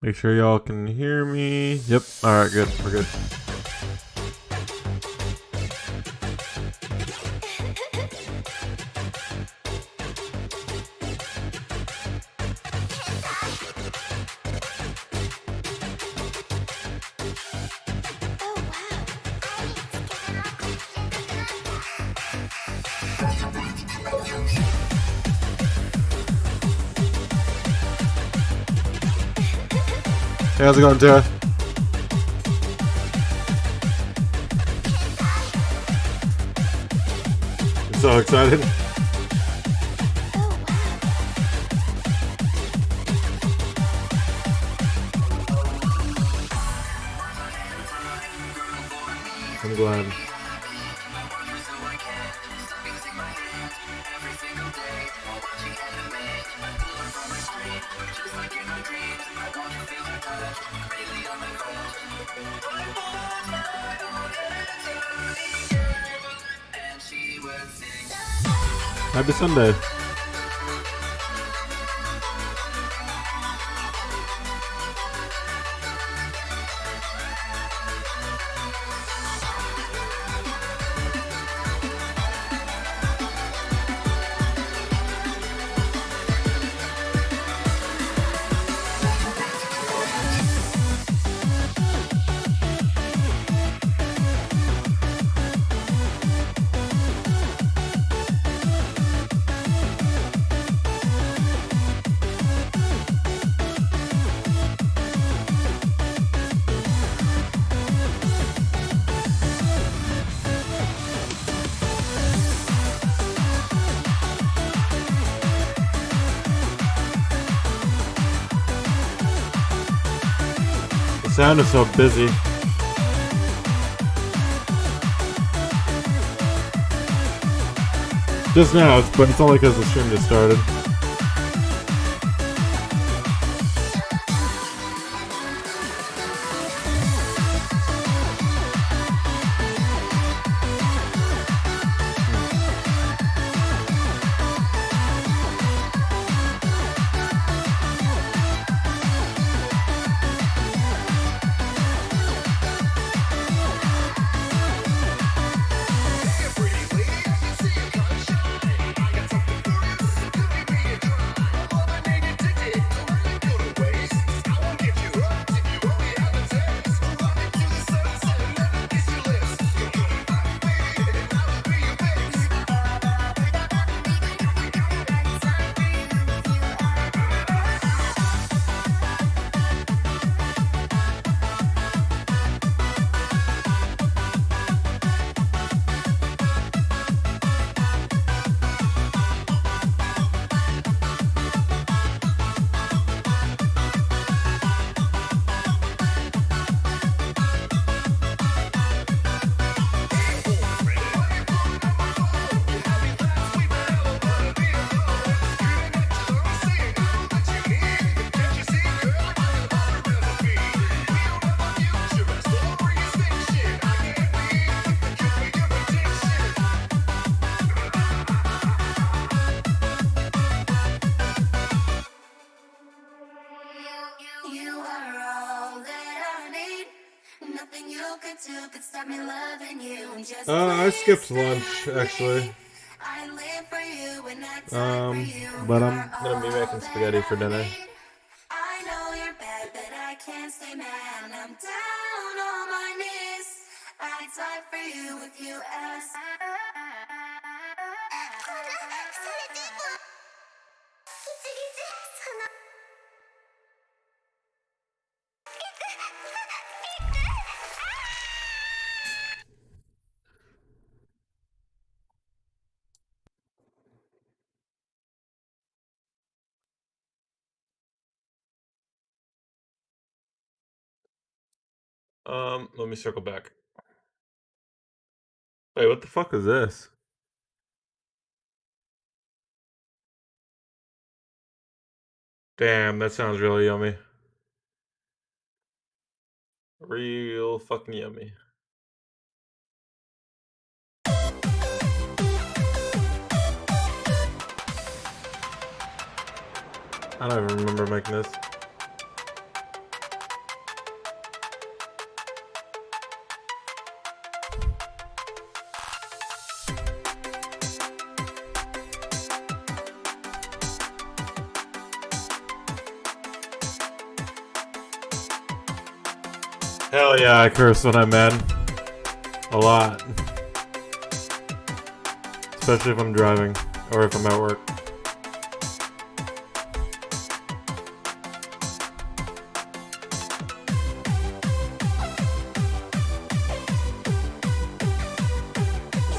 Make sure y'all can hear me. Yep. All right, good. We're good. Hey, how's it going, Tara? I'm so excited. I'm glad. Happy Sunday. The sound is so busy. Just now, but it's only because the stream just started. I skipped lunch actually. But I'm gonna be making spaghetti for dinner. I know you're bad, but I can't stay mad. I'm down on my knees. I die for you if you ask. Let me circle back. Wait, what the fuck is this? Damn, that sounds really yummy. Real fucking yummy. I don't even remember making this. Hell yeah, I curse when I'm mad. A lot. Especially if I'm driving or if I'm at work.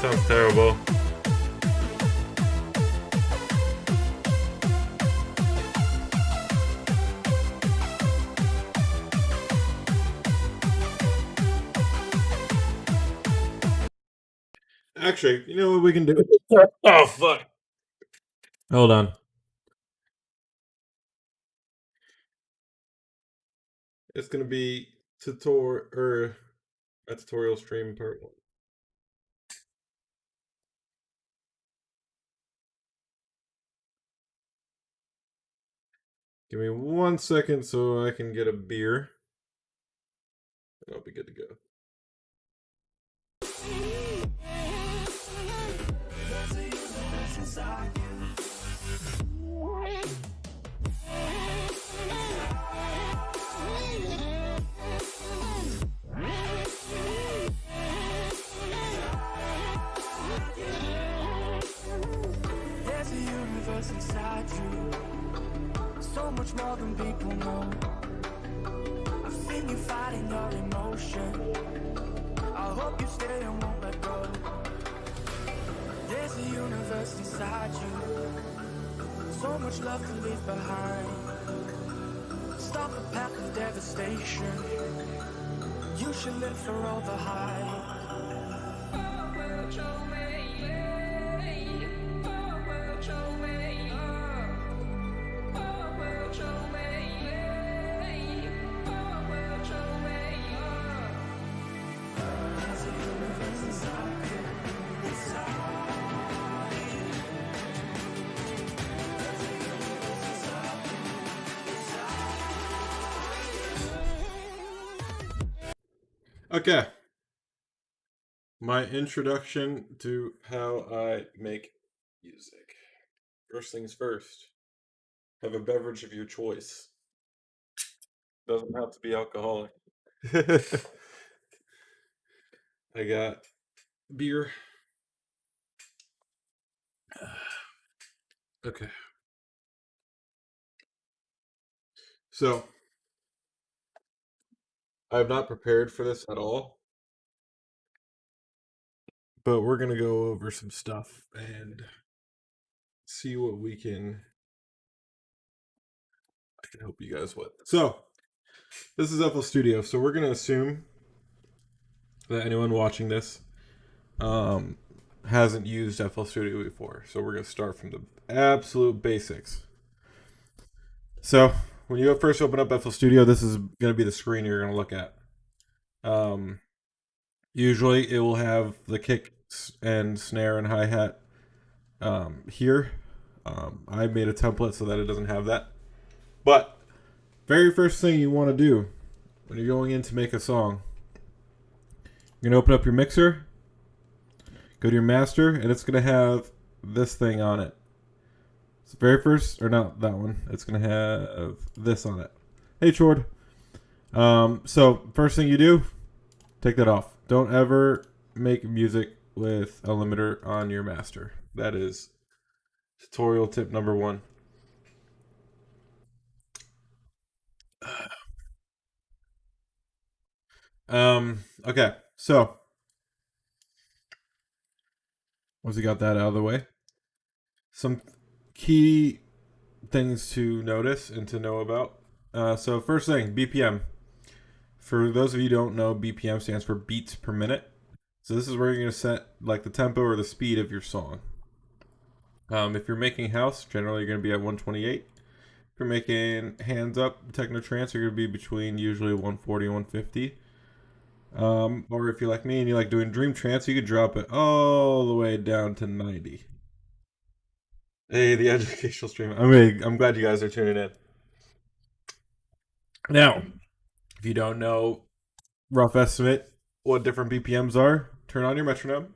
Sounds terrible. Actually, you know what we can do? Oh, fuck. Hold on. It's going to be a tutorial stream part 1. Give me 1 second so I can get a beer. And I'll be good to go. There's a universe inside you, so much more than people know. I've seen you fighting your emotion. I hope you stay and won't let go. There's a universe inside you, so much love to leave behind. Stop the path of devastation. You should live for all the hype. Okay. My introduction to how I make music. First things first. Have a beverage of your choice. Doesn't have to be alcoholic. I got beer. Okay. So, I'm not prepared for this at all. But we're going to go over some stuff and see what I can help you guys with. So, this is FL Studio. So, we're going to assume that anyone watching this hasn't used FL Studio before. So, we're going to start from the absolute basics. So, when you first open up FL Studio, this is going to be the screen you're going to look at. Usually, it will have the kick and snare and hi-hat here. I made a template so that it doesn't have that. But very first thing you want to do when you're going in to make a song, you're going to open up your mixer, go to your master, and it's going to have this thing on it. It's the very first, or not that one, it's going to have this on it. Hey, Chord. So first thing you do, take that off. Don't ever make music with a limiter on your master. That is tutorial tip number 1. Okay, so once you got that out of the way, some key things to notice and to know about. So first thing, BPM. For those of you who don't know, BPM stands for beats per minute. So this is where you're going to set like the tempo or the speed of your song. If you're making house, generally you're going to be at 128. If you're making hands up techno trance, you're going to be between usually 140 and 150. Or if you're like me and you like doing dream trance, you could drop it all the way down to 90. Hey, the educational stream. I'm glad you guys are tuning in. Now, if you don't know, rough estimate what different BPMs are, turn on your metronome,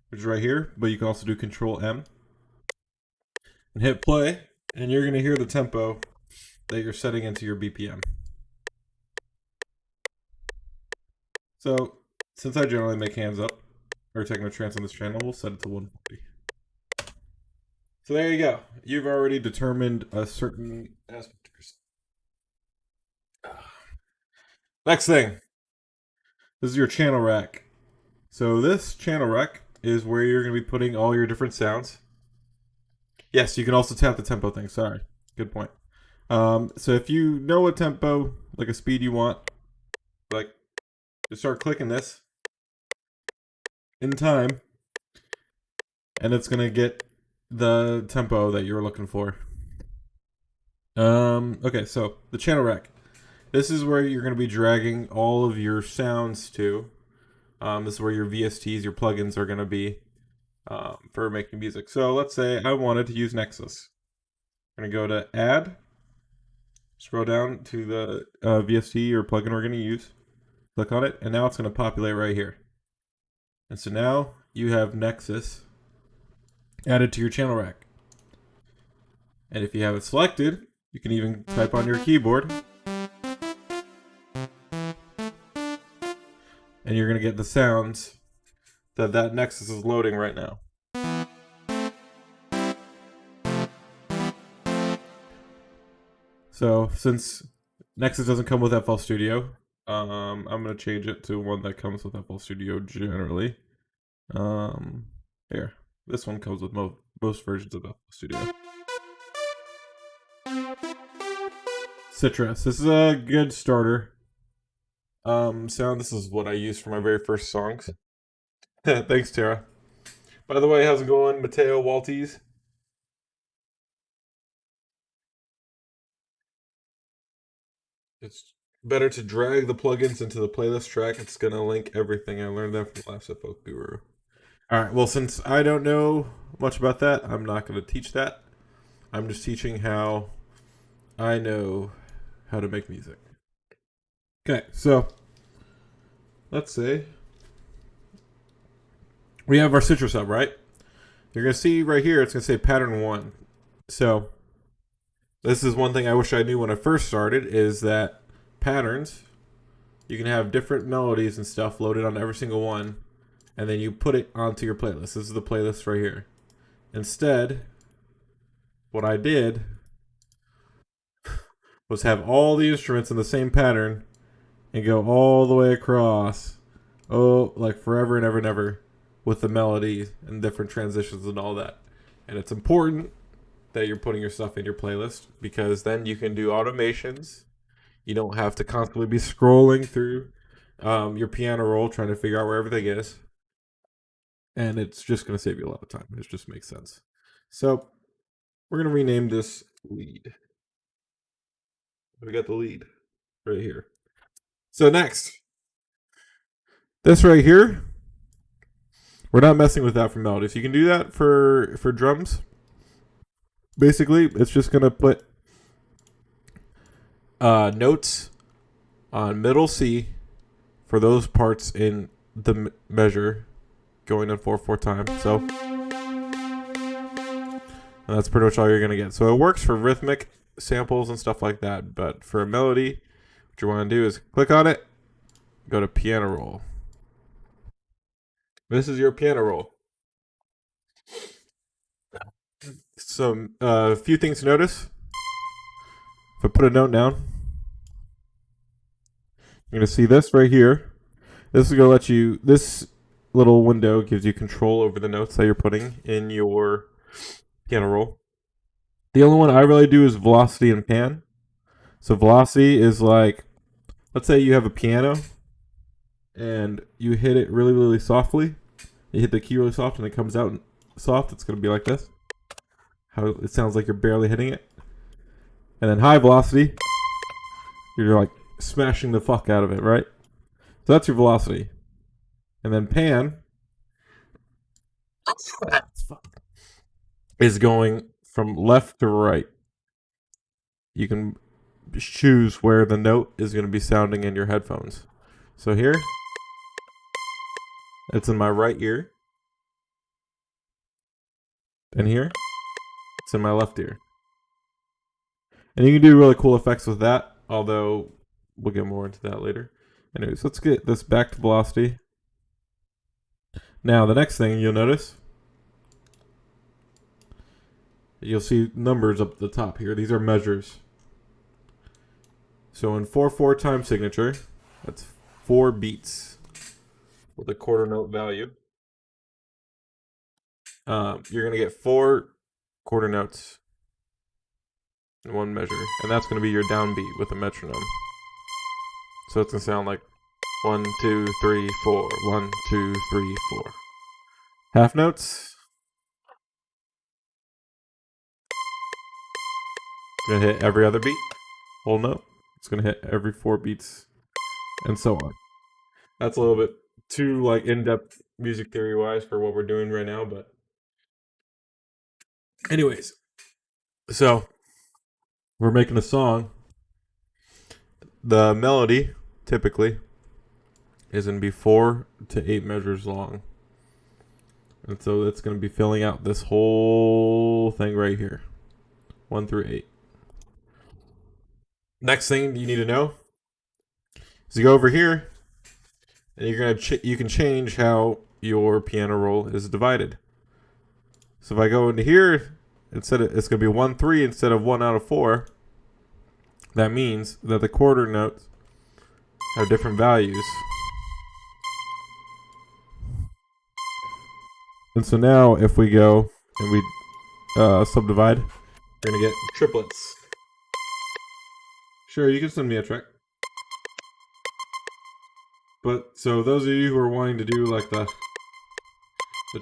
which is right here, but you can also do Control M and hit play, and you're going to hear the tempo that you're setting into your BPM. So, since I generally make hands up, or techno trance on this channel, we'll set it to 140. So there you go. You've already determined a certain aspect of yourself. Next thing. This is your channel rack. So this channel rack is where you're going to be putting all your different sounds. Yes, you can also tap the tempo thing. Sorry. Good point. So if you know what tempo, like a speed you want, like, just start clicking this in time, and it's going to get the tempo that you're looking for. Okay, so the channel rack. This is where you're going to be dragging all of your sounds to. This is where your VSTs, your plugins are going to be for making music. So let's say I wanted to use Nexus. I'm going to go to Add, scroll down to the VST or plugin we're going to use, click on it, and now it's going to populate right here. And so now you have Nexus added to your channel rack. And if you have it selected, you can even type on your keyboard, and you're going to get the sounds that Nexus is loading right now. So since Nexus doesn't come with FL Studio, I'm going to change it to one that comes with FL Studio generally. Here, this one comes with most versions of FL Studio. Citrus. This is a good starter sound. This is what I use for my very first songs. Thanks, Tara. By the way, how's it going, Mateo Walties? It's better to drag the plugins into the playlist track. It's going to link everything. I learned that from Last Folk Guru. All right, well, since I don't know much about that, I'm not going to teach that. I'm just teaching how I know how to make music. Okay, so let's say we have our Citrus up, right? You're going to see right here, it's going to say pattern 1. So this is one thing I wish I knew when I first started, is that patterns, you can have different melodies and stuff loaded on every single one, and then you put it onto your playlist. This is the playlist right here. Instead, what I did was have all the instruments in the same pattern and go all the way across, like forever and ever and ever, with the melodies and different transitions and all that. And it's important that you're putting your stuff in your playlist, because then you can do automations. You don't have to constantly be scrolling through your piano roll trying to figure out where everything is. And it's just going to save you a lot of time. It just makes sense. So we're going to rename this lead. We got the lead right here. So next, this right here, we're not messing with that for melodies. You can do that for drums. Basically, it's just going to put notes on middle C for those parts in the measure going in 4/4 time. So, and that's pretty much all you're going to get. So it works for rhythmic samples and stuff like that. But for a melody, what you want to do is click on it, go to piano roll. This is your piano roll. So a few things to notice. If I put a note down, you're going to see this right here. This is going to let you, this little window gives you control over the notes that you're putting in your piano roll. The only one I really do is velocity and pan. So velocity is like, let's say you have a piano and you hit it really, really softly. You hit the key really soft and it comes out soft. It's going to be like this. How it sounds like you're barely hitting it. And then high velocity, you're like smashing the fuck out of it, right? So that's your velocity. And then pan is going from left to right. You can choose where the note is going to be sounding in your headphones. So here, it's in my right ear. And here, it's in my left ear. And you can do really cool effects with that, although we'll get more into that later. Anyways, let's get this back to velocity. Now, the next thing you'll notice, you'll see numbers up at the top here. These are measures. So in 4/4 time signature, that's 4 beats with a quarter note value. You're going to get 4 quarter notes in one measure, and that's going to be your downbeat with a metronome. So it's going to sound like 1, 2, 3, 4, 1, 2, 3, 4. Half notes. It's going to hit every other beat. Whole note. It's going to hit every 4 beats, and so on. That's a little bit too like in-depth music theory wise for what we're doing right now, but anyways, so we're making a song. The melody typically is going to be 4 to 8 measures long, and so it's going to be filling out this whole thing right here, 1 through 8. Next thing you need to know is you go over here, and you're gonna you can change how your piano roll is divided. So if I go into here, it's gonna be 1/3 instead of 1 out of 4. That means that the quarter notes have different values. And so now if we go and we subdivide, we're gonna get triplets. Sure, you can send me a track. But so those of you who are wanting to do like the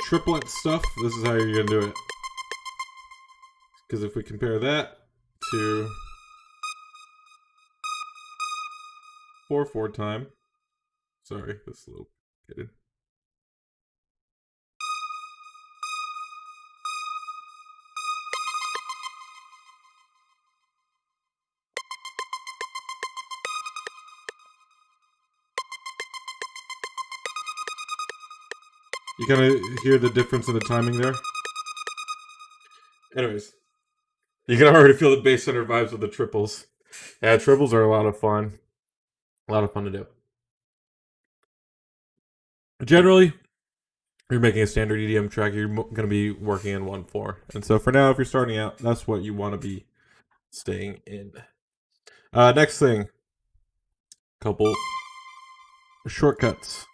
triplet stuff, this is how you're gonna do it. Because if we compare that to 4/4 time, sorry, this is a little kidded. You kind of hear the difference in the timing there. Anyways, you can already feel the bass center vibes with the triples. Yeah, triples are a lot of fun. A lot of fun to do. Generally, you're making a standard EDM track, you're going to be working in 1/4. And so for now, if you're starting out, that's what you want to be staying in. Next thing, couple shortcuts.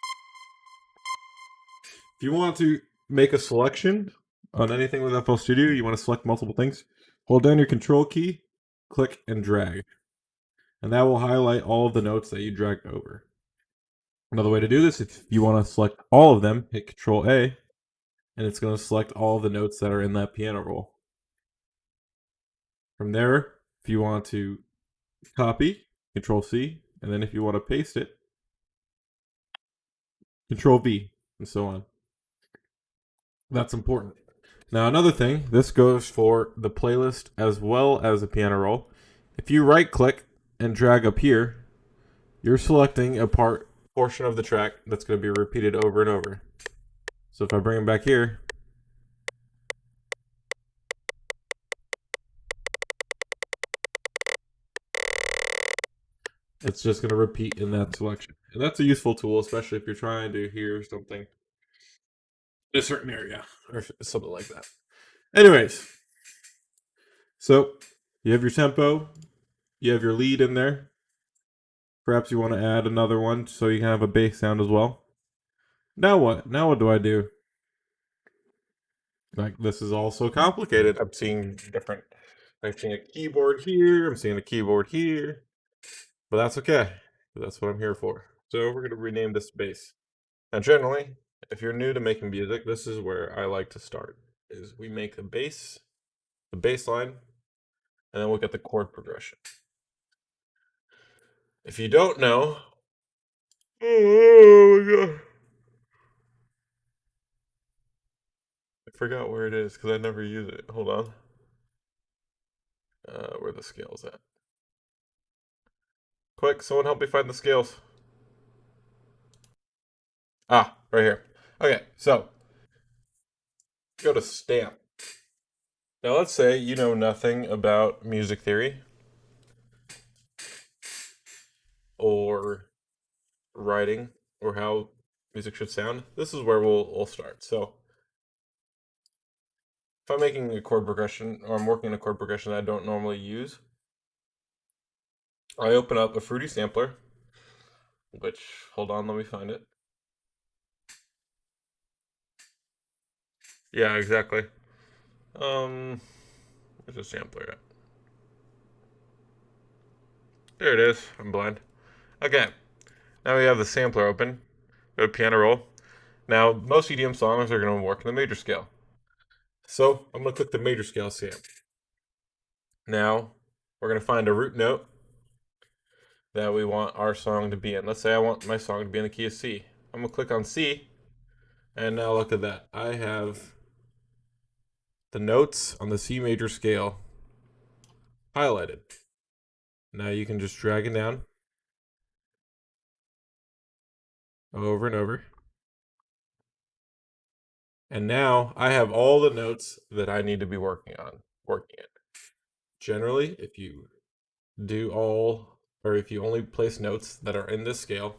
If you want to make a selection on anything with FL Studio, you want to select multiple things, hold down your control key, click and drag. And that will highlight all of the notes that you dragged over. Another way to do this, if you want to select all of them, hit Control A, and it's going to select all of the notes that are in that piano roll. From there, if you want to copy, Control C, and then if you want to paste it, Control V, and so on. That's important. Now another thing, this goes for the playlist as well as the piano roll. If you right click and drag up here, you're selecting a portion of the track that's going to be repeated over and over. So if I bring it back here, it's just going to repeat in that selection. And that's a useful tool, especially if you're trying to hear something in a certain area or something like that. Anyways, so you have your tempo, you have your lead in there. Perhaps you want to add another one so you can have a bass sound as well. Now what? Now what do I do? Like, this is all so complicated. I'm seeing a keyboard here, I'm seeing a keyboard here, but that's okay. That's what I'm here for. So we're going to rename this bass. Now generally, if you're new to making music, this is where I like to start, is we make the bass line, and then we'll get the chord progression. If you don't know, oh my god, I forgot where it is because I never use it. Hold on. Where the scales at? Quick, someone help me find the scales. Ah, right here. Okay, so go to stamp. Now let's say you know nothing about music theory, or writing or how music should sound, this is where we'll start. So if I'm making a chord progression or I'm working in a chord progression that I don't normally use, I open up a Fruity sampler, which, hold on, let me find it. Yeah, exactly. Where's the sampler at? There it is. I'm blind. Okay, now we have the sampler open. Go to piano roll. Now, most EDM songs are going to work in the major scale. So, I'm going to click the major scale sample. Now, we're going to find a root note that we want our song to be in. Let's say I want my song to be in the key of C. I'm going to click on C, and now look at that. I have the notes on the C major scale highlighted. Now you can just drag it down over and over. And now I have all the notes that I need to be working it. Generally, if you do all, or if you only place notes that are in this scale,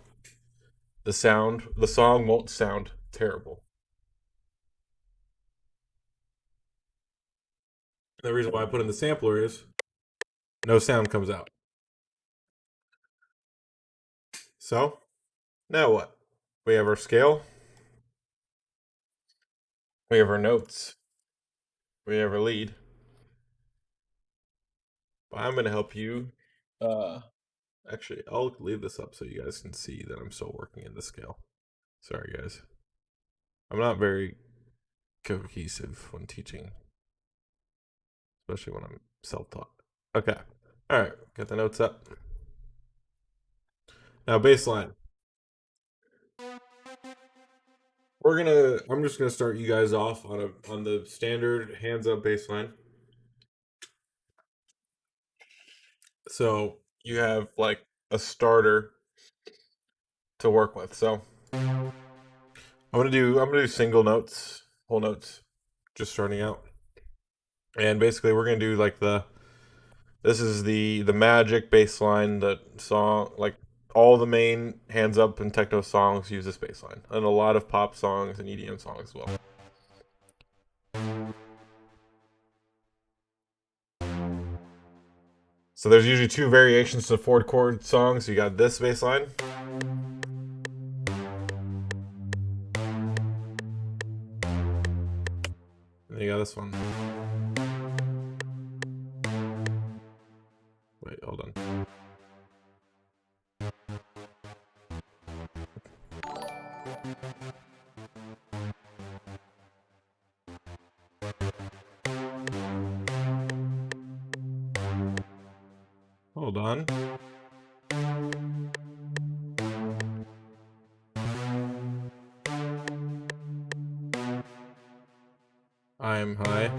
the song won't sound terrible. The reason why I put in the sampler is no sound comes out. So, now what? We have our scale, we have our notes, we have our lead. But I'm going to help you. Actually, I'll leave this up so you guys can see that I'm still working in the scale. Sorry, guys. I'm not very cohesive when teaching, especially when I'm self-taught. Okay. All right. Get the notes up. Now, baseline. I'm just gonna start you guys off on the standard hands up baseline. So you have like a starter to work with. So I'm gonna do single notes, whole notes, just starting out. And basically we're gonna do like this is the magic baseline, the song, like all the main hands up and techno songs use this baseline. And a lot of pop songs and EDM songs as well. So there's usually two variations to 4-chord songs. You got this bass line. And then you got this one. Wait, hold on. Hold on. I'm high.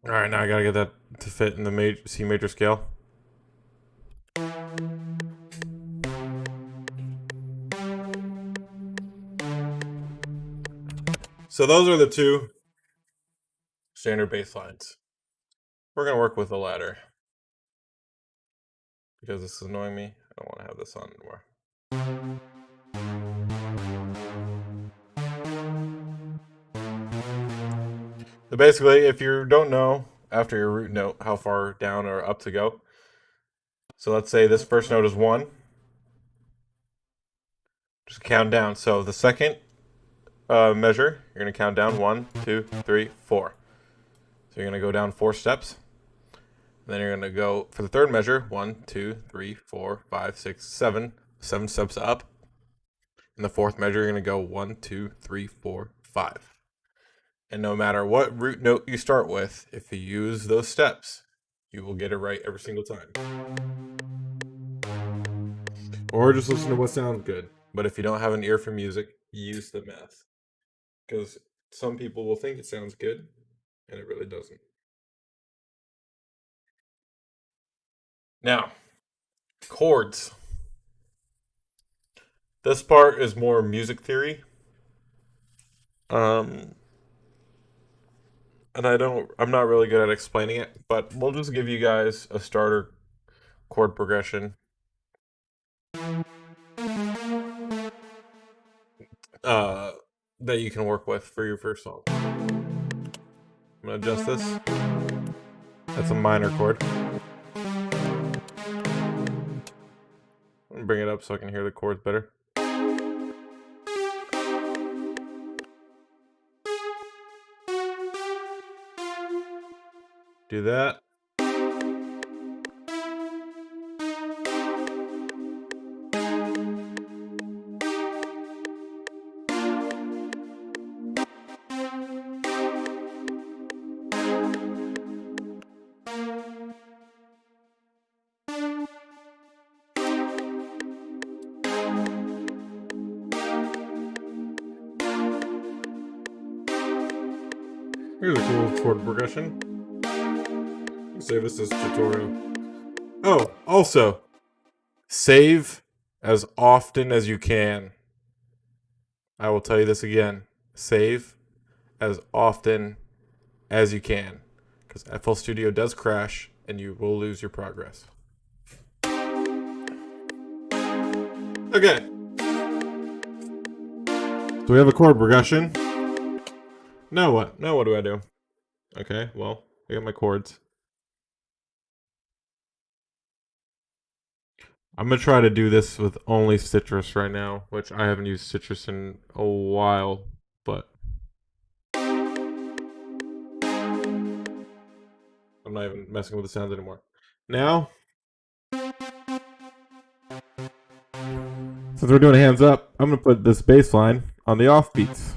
All right, now I gotta get that to fit in the C major scale. So those are the two standard bass lines. We're gonna work with the ladder because this is annoying me. I don't want to have this on anymore. So basically, if you don't know after your root note how far down or up to go, so let's say this first note is 1. Just count down. So the second measure, you're going to count down 1, 2, 3, 4. So you're going to go down 4 steps. And then you're going to go for the third measure 1, 2, 3, 4, 5, 6, 7. 7 steps up. And the fourth measure, you're going to go 1, 2, 3, 4, 5. And no matter what root note you start with, if you use those steps, you will get it right every single time. Or just listen to what sounds good. But if you don't have an ear for music, use the math. Because some people will think it sounds good, and it really doesn't. Now, chords. This part is more music theory. and I'm not really good at explaining it, but we'll just give you guys a starter chord progression. That you can work with for your first song. I'm gonna adjust this. That's a minor chord. I'm gonna bring it up so I can hear the chords better. Do that. Here's a cool chord progression. Save this as tutorial. Oh, also, save as often as you can. I will tell you this again. Save as often as you can. Because FL Studio does crash and you will lose your progress. Okay. So we have a chord progression. Now what? Now what do I do? Okay, well, I got my chords. I'm going to try to do this with only Citrus right now, which I haven't used Citrus in a while, but I'm not even messing with the sounds anymore. Now, since we're doing hands up, I'm going to put this bass line on the offbeats.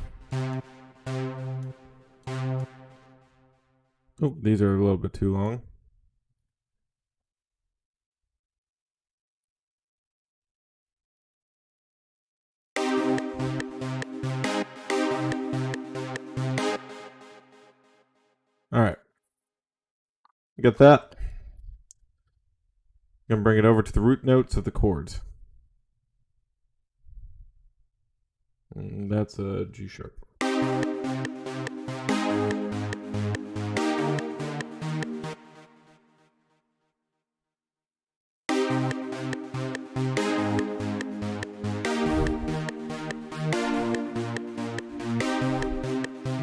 Oh, these are a little bit too long. All right. Get that? I'm going to bring it over to the root notes of the chords. And that's a G sharp.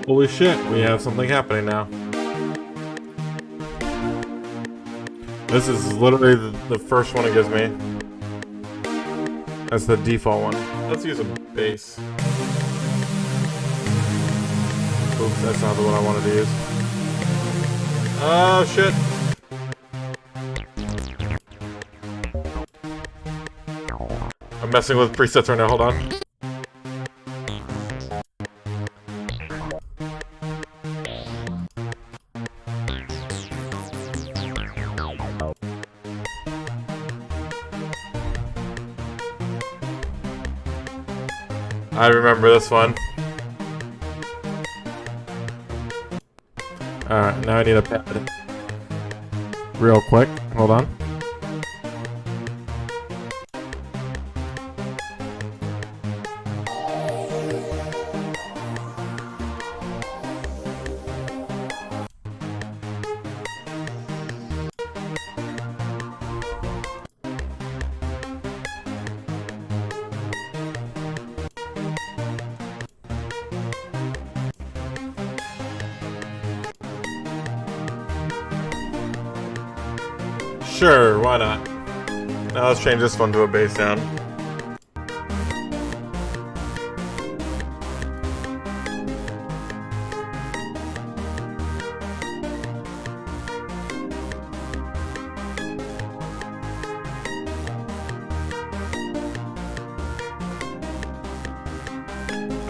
Holy shit, we have something happening now. This is literally the first one it gives me. That's the default one. Let's use a bass. Oops, that's not the one I wanted to use. Oh shit. I'm messing with presets right now, hold on. I remember this one. Alright, now I need a pad. Real quick, hold on. Sure, why not? Now let's change this one to a bass sound.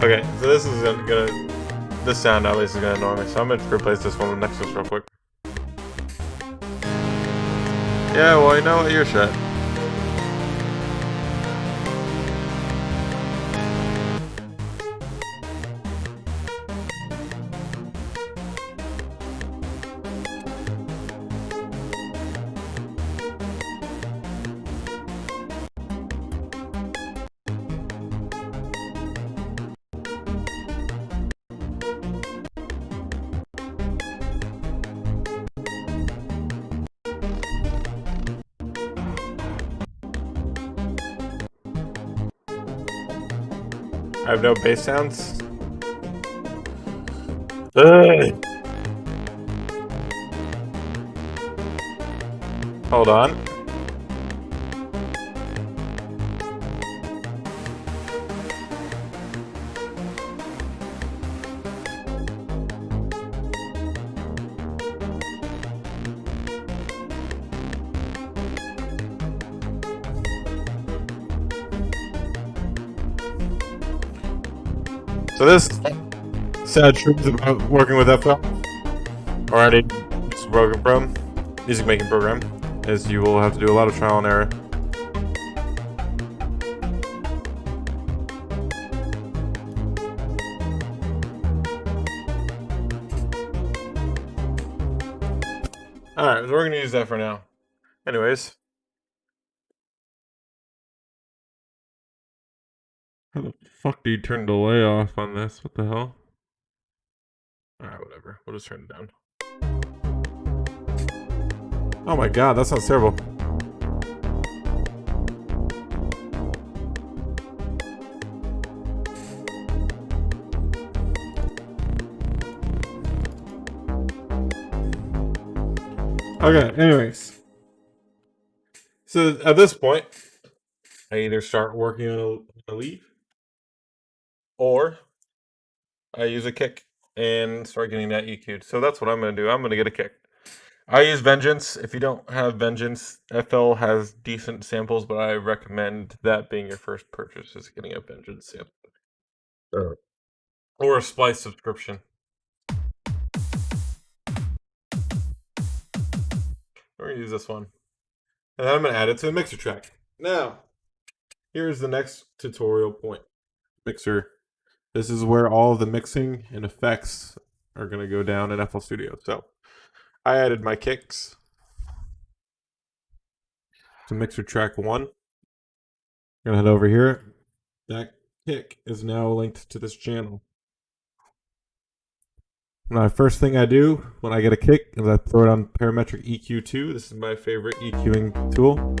Okay, so this is this sound at least is gonna annoy me, so I'm gonna replace this one with Nexus real quick. Yeah, well, you know what? You're shit. I have no bass sounds. Ugh. Hold on. So this sad truth about working with FL, or any program, music making program, is you will have to do a lot of trial and error. Alright, so we're gonna use that for now. Anyways. How the fuck do you turn delay off on this? What the hell? Alright, whatever. We'll just turn it down. Oh my god, that sounds terrible. Okay, anyways. So at this point, I either start working on a lead, or I use a kick and start getting that EQ'd. So that's what I'm going to do. I'm going to get a kick. I use Vengeance. If you don't have Vengeance, FL has decent samples, but I recommend that being your first purchase, is getting a Vengeance sample. Or a Splice subscription. We're going to use this one. And then I'm going to add it to the mixer track. Now, here's the next tutorial point. Mixer. This is where all of the mixing and effects are going to go down in FL Studio. So, I added my kicks to mixer track 1. I'm going to head over here. That kick is now linked to this channel. Now, first thing I do when I get a kick is I throw it on parametric EQ2. This is my favorite EQing tool.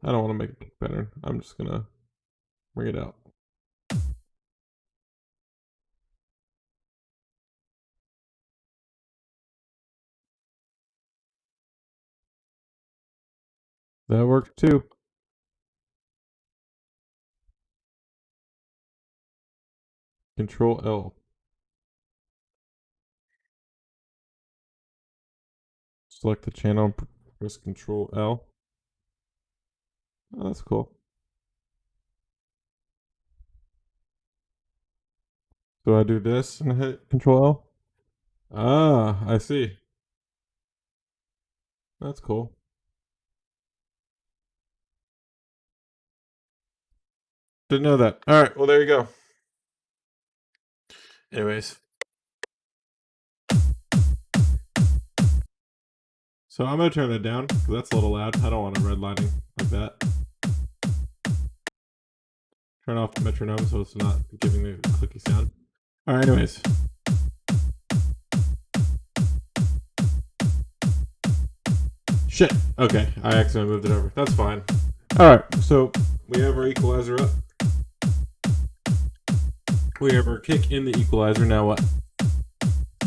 I don't want to make a kick pattern. I'm just going to bring it out. That worked too. Control L. Select the channel and press Control L. Oh, that's cool. So I do this and hit Control L. Ah, I see. That's cool. Didn't know that. All right, well, there you go. Anyways. So I'm going to turn it down because that's a little loud. I don't want it redlining like that. Turn off the metronome so it's not giving the clicky sound. All right, anyways. Shit. Okay, I accidentally moved it over. That's fine. All right, so we have our equalizer up. We have our kick in the equalizer. Now what?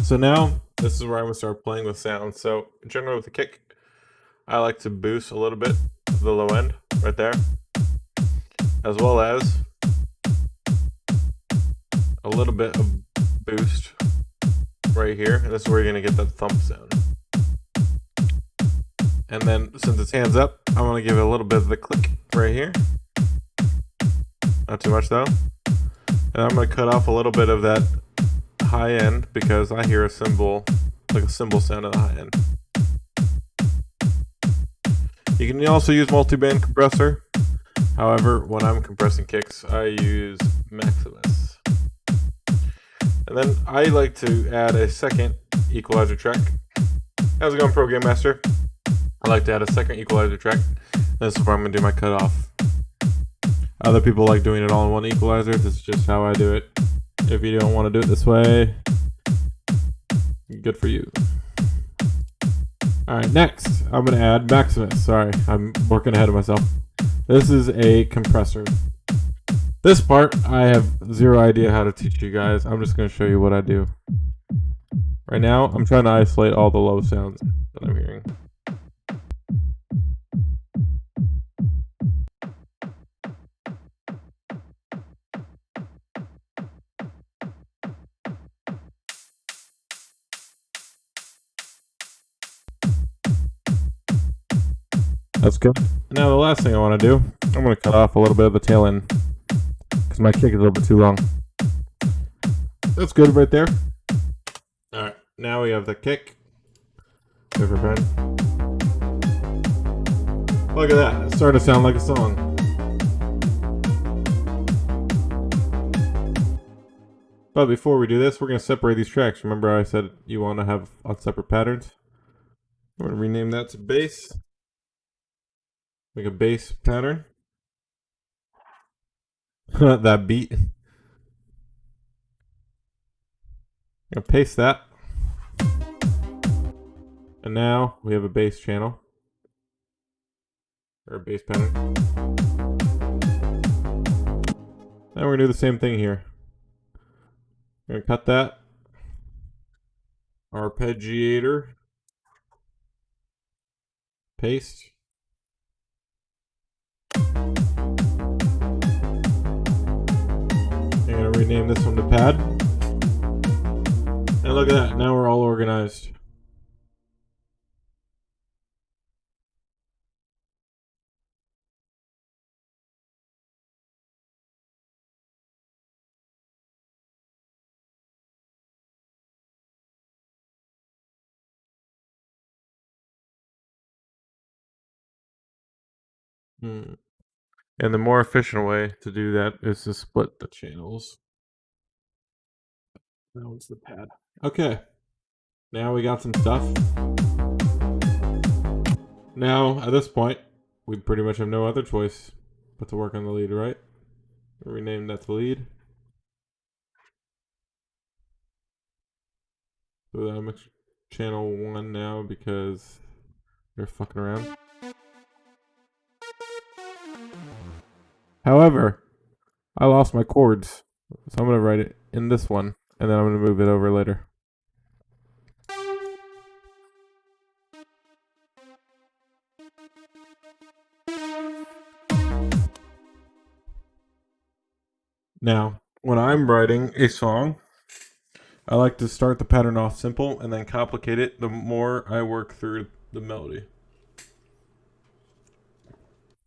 So now this is where I'm going to start playing with sound. So generally with the kick, I like to boost a little bit to the low end right there, as well as a little bit of boost right here. And this is where you're going to get that thump sound. And then since it's hands up, I'm going to give it a little bit of the click right here. Not too much though. And I'm going to cut off a little bit of that high end because I hear a cymbal, like a cymbal sound at the high end. You can also use multi-band compressor. However, when I'm compressing kicks, I use Maximus. And then I like to add a second equalizer track. How's it going, Pro Game Master? I like to add a second equalizer track. This is where I'm going to do my cutoff. Other people like doing it all in one equalizer. This is just how I do it. If you don't want to do it this way, good for you. Alright, next, I'm going to add Maximus. Sorry, I'm working ahead of myself. This is a compressor. This part, I have zero idea how to teach you guys. I'm just going to show you what I do. Right now, I'm trying to isolate all the low sounds that I'm hearing. That's good. Now the last thing I want to do, I'm going to cut off a little bit of the tail end because my kick is a little bit too long. That's good right there. Alright, now we have the kick. Paper pen. Look at that, it's starting to sound like a song. But before we do this, we're going to separate these tracks. Remember I said you want to have on separate patterns? I'm going to rename that to bass. Make a bass pattern. That beat. I'm going to paste that. And now we have a bass channel. Or a bass pattern. Now we're going to do the same thing here. I'm going to cut that. Arpeggiator. Paste. I'm going to rename this one to pad. And look at that. Now we're all organized. And the more efficient way to do that is to split the channels. That one's the pad. Okay. Now we got some stuff. Now, at this point, we pretty much have no other choice but to work on the lead, right? Rename that to lead. So I'm channel 1 now because they're fucking around. However, I lost my chords, so I'm going to write it in this one, and then I'm going to move it over later. Now, when I'm writing a song, I like to start the pattern off simple and then complicate it the more I work through the melody.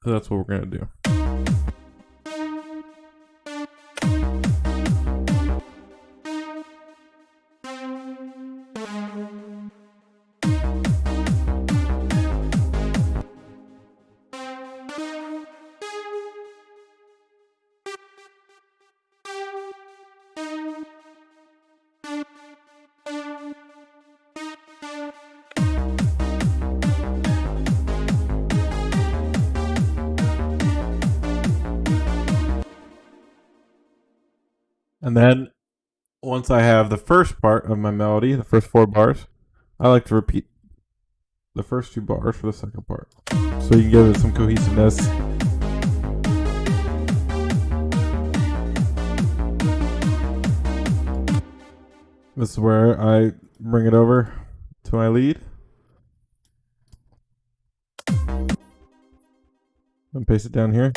So that's what we're going to do. And then once I have the first part of my melody, the first 4 bars, I like to repeat the first 2 bars for the second part. So you can give it some cohesiveness. This is where I bring it over to my lead. And paste it down here.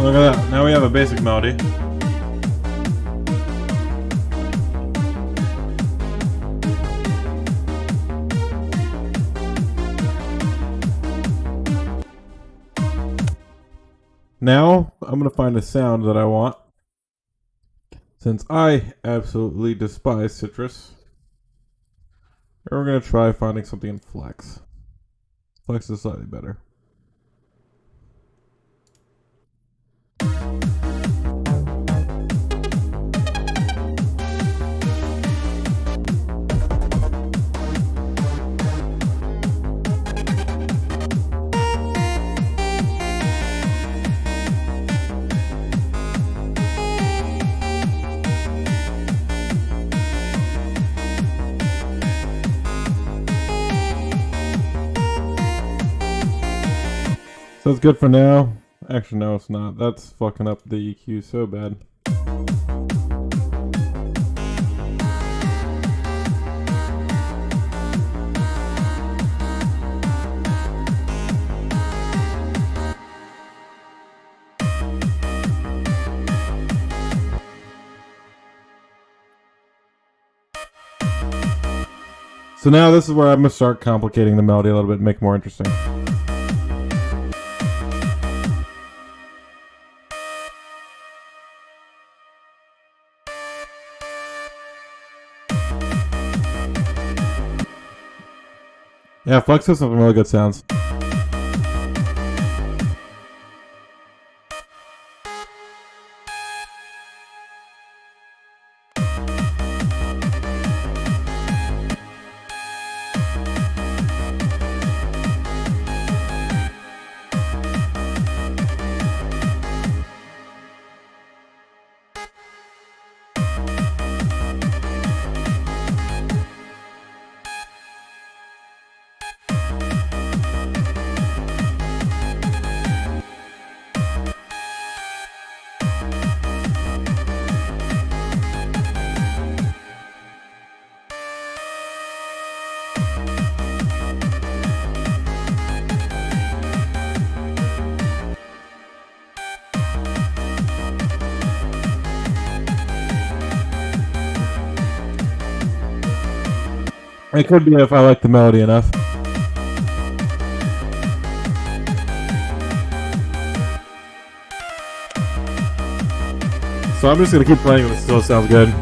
Look at that. Now we have a basic melody. Now I'm going to find a sound that I want. Since I absolutely despise citrus, we're going to try finding something in flex. Flex is slightly better. So it's good for now. Actually, no, it's not. That's fucking up the EQ so bad. So now this is where I'm going to start complicating the melody a little bit and make it more interesting. Yeah, Flex has some really good sounds. It could be if I like the melody enough. So I'm just going to keep playing and it still sounds good.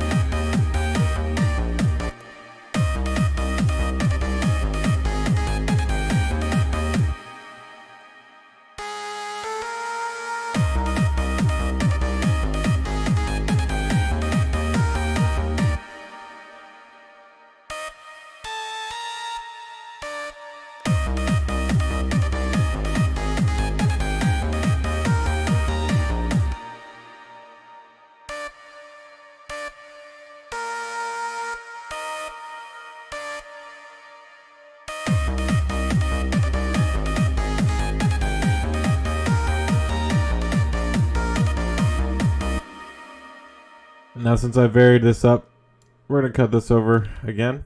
Now since I varied this up, we're going to cut this over again.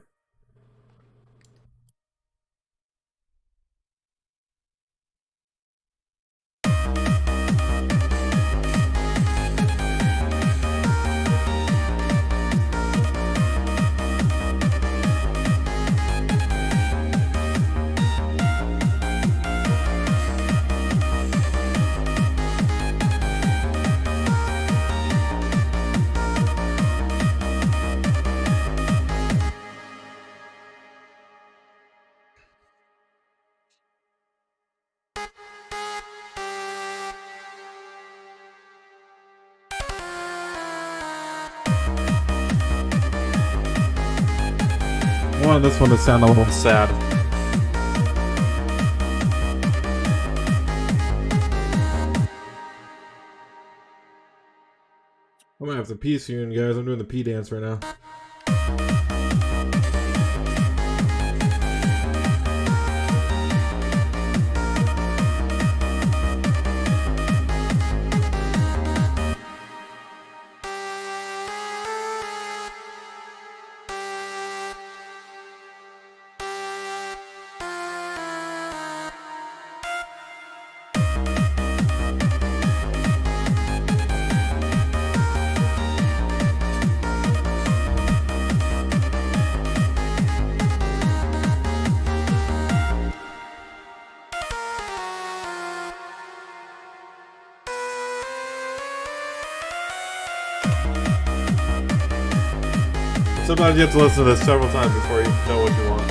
I wanted this one to sound a little sad. I'm gonna have to pee soon, guys. I'm doing the pee dance right now. Sometimes you have to listen to this several times before you know what you want.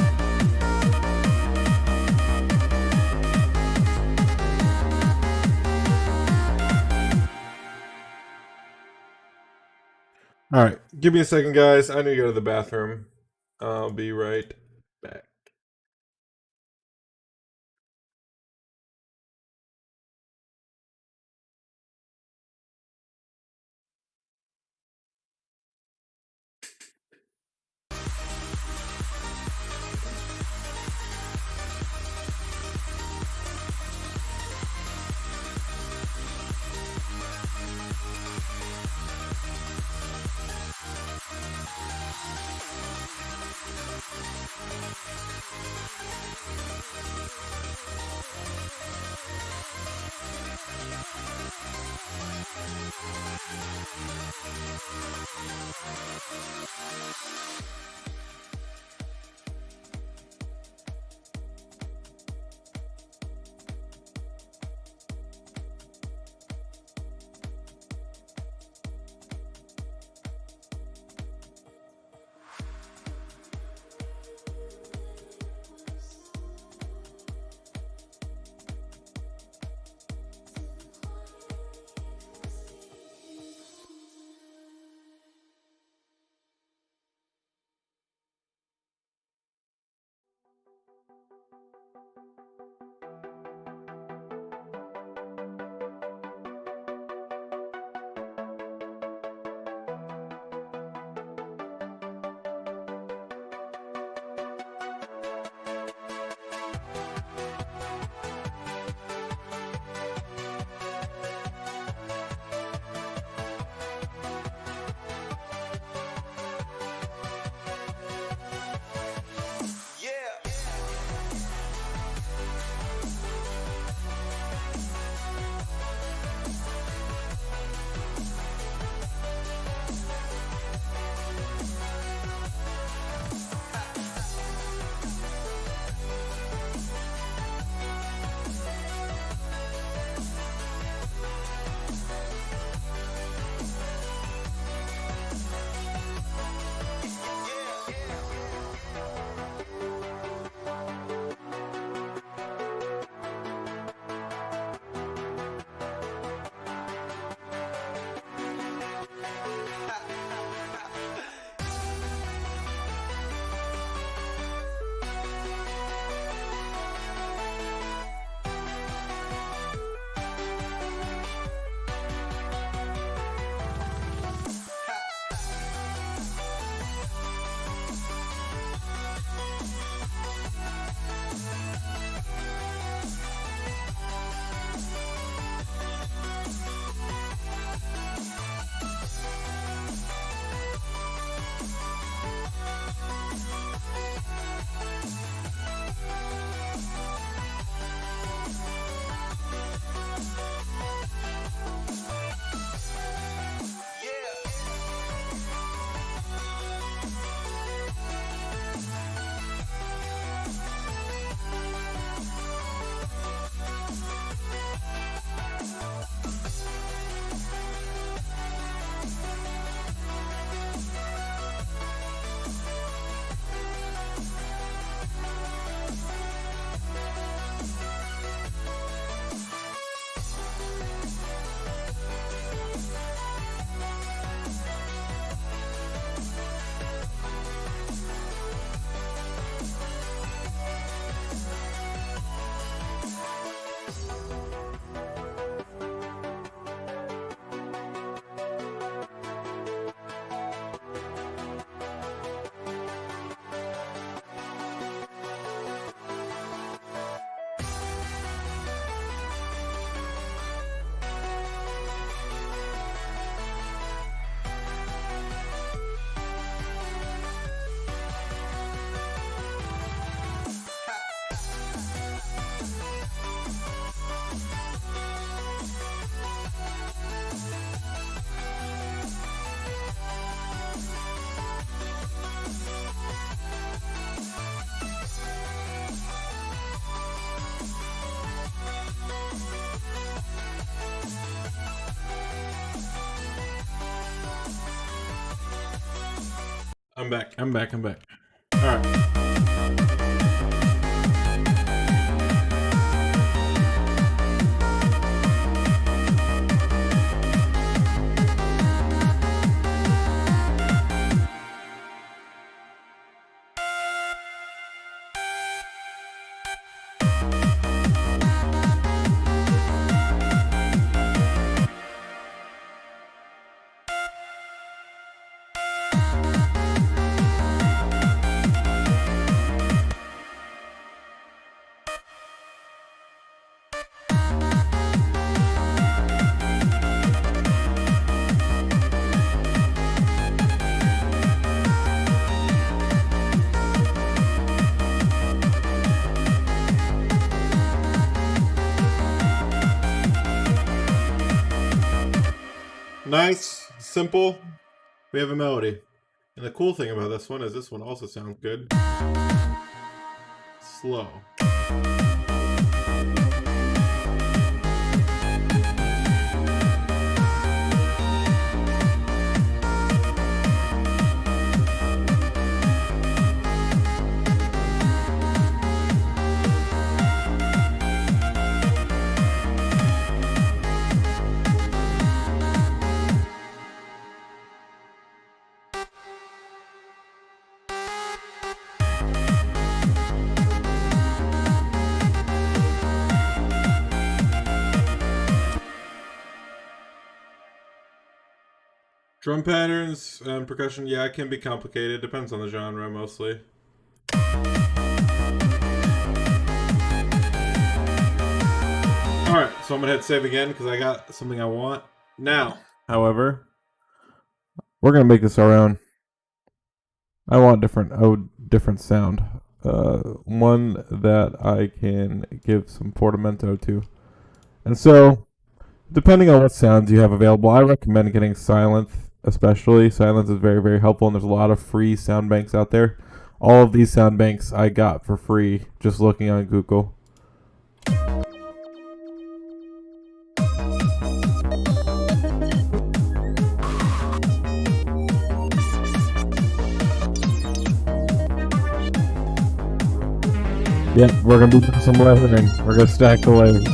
All right, give me a second, guys. I need to go to the bathroom. I'll be right back. I'm back. I'm back. I'm back. All right. simple. We have a melody. And the cool thing about this one is this one also sounds good. Slow. Drum patterns and percussion, yeah, it can be complicated. Depends on the genre, mostly. Alright, so I'm going to hit save again because I got something I want. Now, however, we're going to make this our own. I want different sound. One that I can give some portamento to. And so, depending on what sounds you have available, I recommend getting Silence, especially. Silence is very, very helpful, and there's a lot of free sound banks out there. All of these sound banks I got for free just looking on Google. Yep, we're going to be doing some layering. We're going to stack the layers.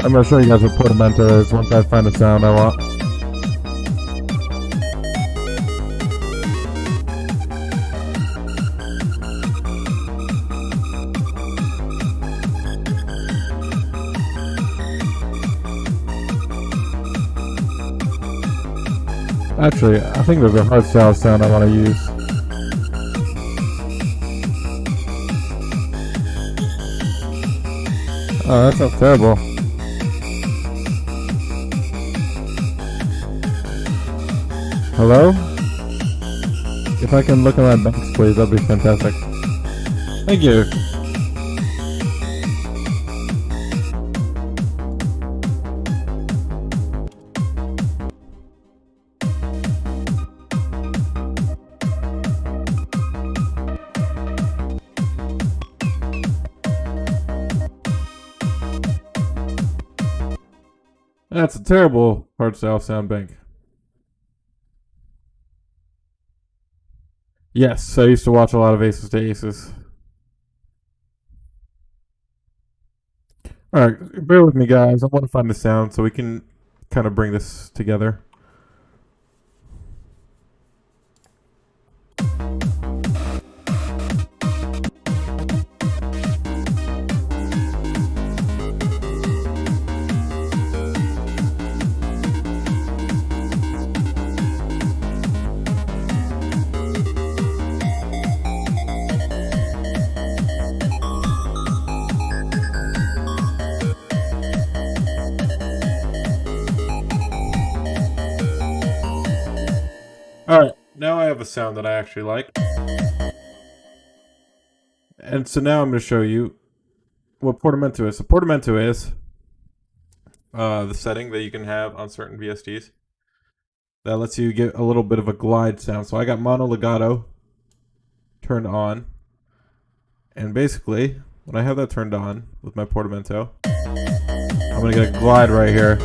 I'm going to show you guys what portamento is once I find the sound I want. Actually, I think there's a hardstyle sound I want to use. Oh, that sounds terrible. Hello? If I can look at my banks, please, that'd be fantastic. Thank you. That's a terrible hardstyle sound bank. Yes, I used to watch a lot of Aces to Aces. Alright, bear with me guys. I want to find the sound so we can kind of bring this together. Alright, now I have a sound that I actually like. And so now I'm going to show you what portamento is. So portamento is the setting that you can have on certain VSTs that lets you get a little bit of a glide sound. So I got mono legato turned on. And basically, when I have that turned on with my portamento, I'm going to get a glide right here.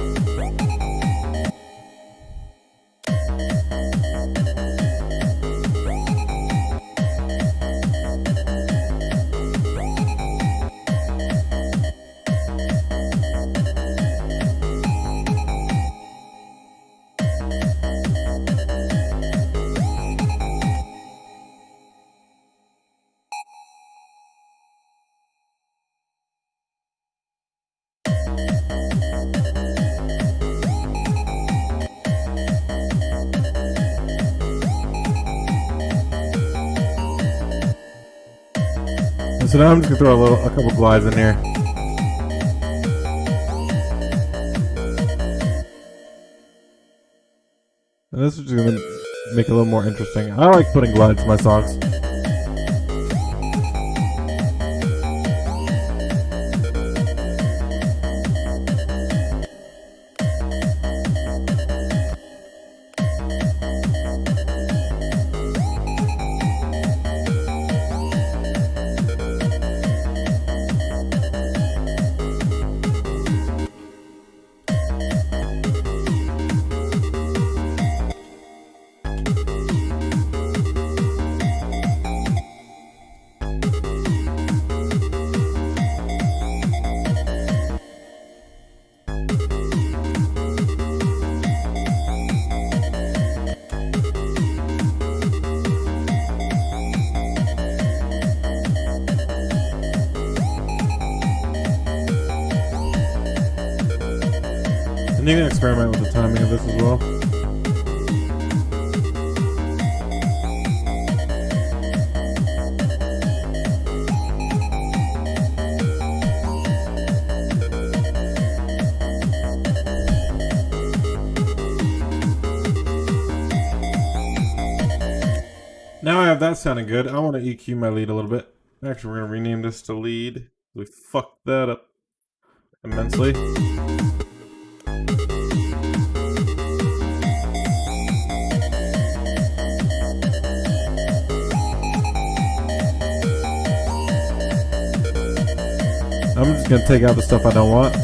So now I'm just gonna throw a couple glides in here. And this is just gonna make it a little more interesting. I like putting glides in my songs. you can experiment with the timing of this as well. Now I have that sounding good. I want to EQ my lead a little bit. Actually, we're going to rename this to lead. We fucked that up immensely. I'm just going to take out the stuff I don't want.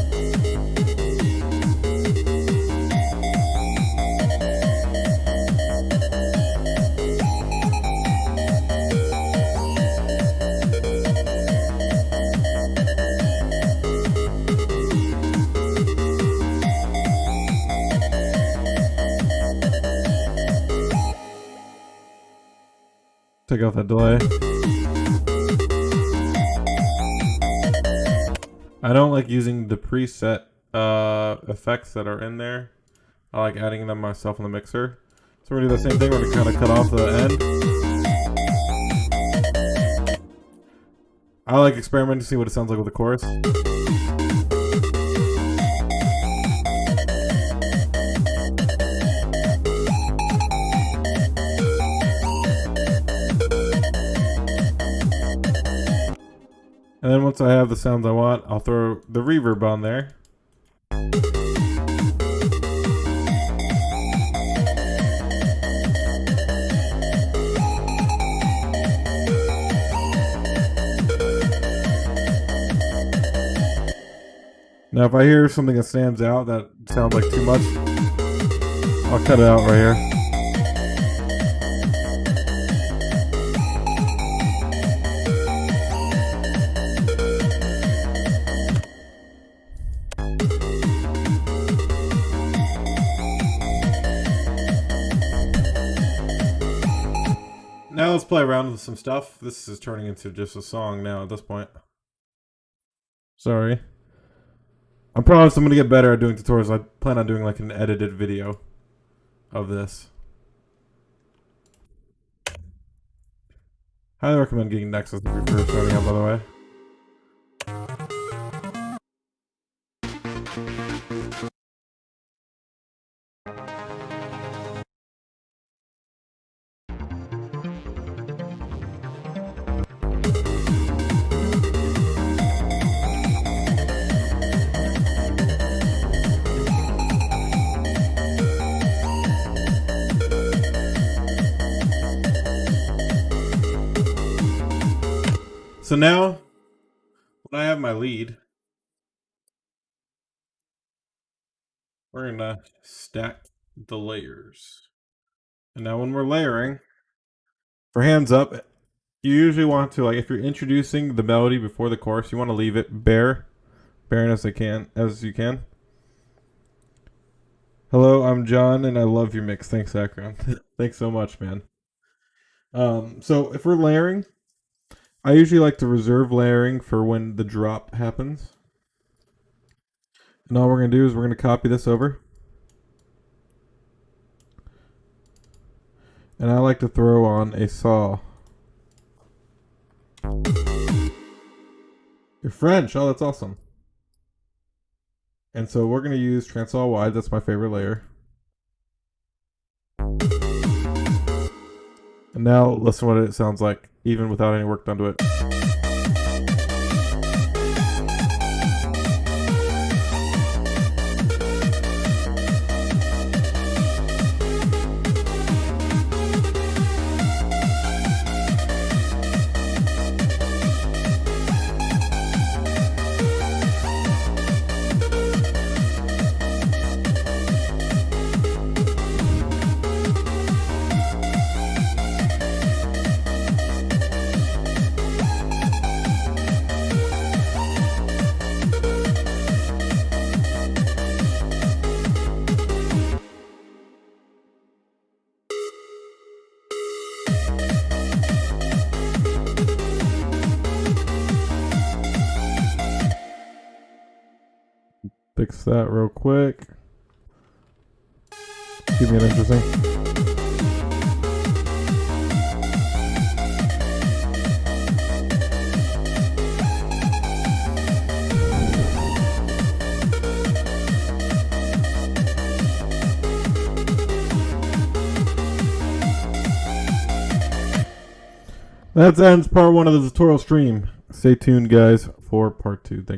Take off that delay. I don't like using the preset effects that are in there. I like adding them myself in the mixer. So we're gonna do the same thing. We're gonna kind of cut off the end. I like experimenting to see what it sounds like with the chorus. And then once I have the sounds I want, I'll throw the reverb on there. Now if I hear something that stands out that sounds like too much, I'll cut it out right here. Now let's play around with some stuff. This is turning into just a song now at this point. Sorry. I promise I'm going to get better at doing tutorials. I plan on doing like an edited video of this. Highly recommend getting Nexus if you're first starting out, by the way. So now, when I have my lead, we're going to stack the layers. And now when we're layering, for hands up, you usually want to, like, if you're introducing the melody before the chorus, you want to leave it bare as you can. Hello, I'm John, and I love your mix. Thanks, Akron. Thanks so much, man. So if we're layering, I usually like to reserve layering for when the drop happens. And all we're going to do is we're going to copy this over. And I like to throw on a saw. You're French. Oh, that's awesome. And so we're going to use Transall Wide. That's my favorite layer. And now listen to what it sounds like, even without any work done to it. Fix that real quick. keeping it interesting. That ends part 1 of the tutorial stream. Stay tuned, guys, for part 2. Thank you.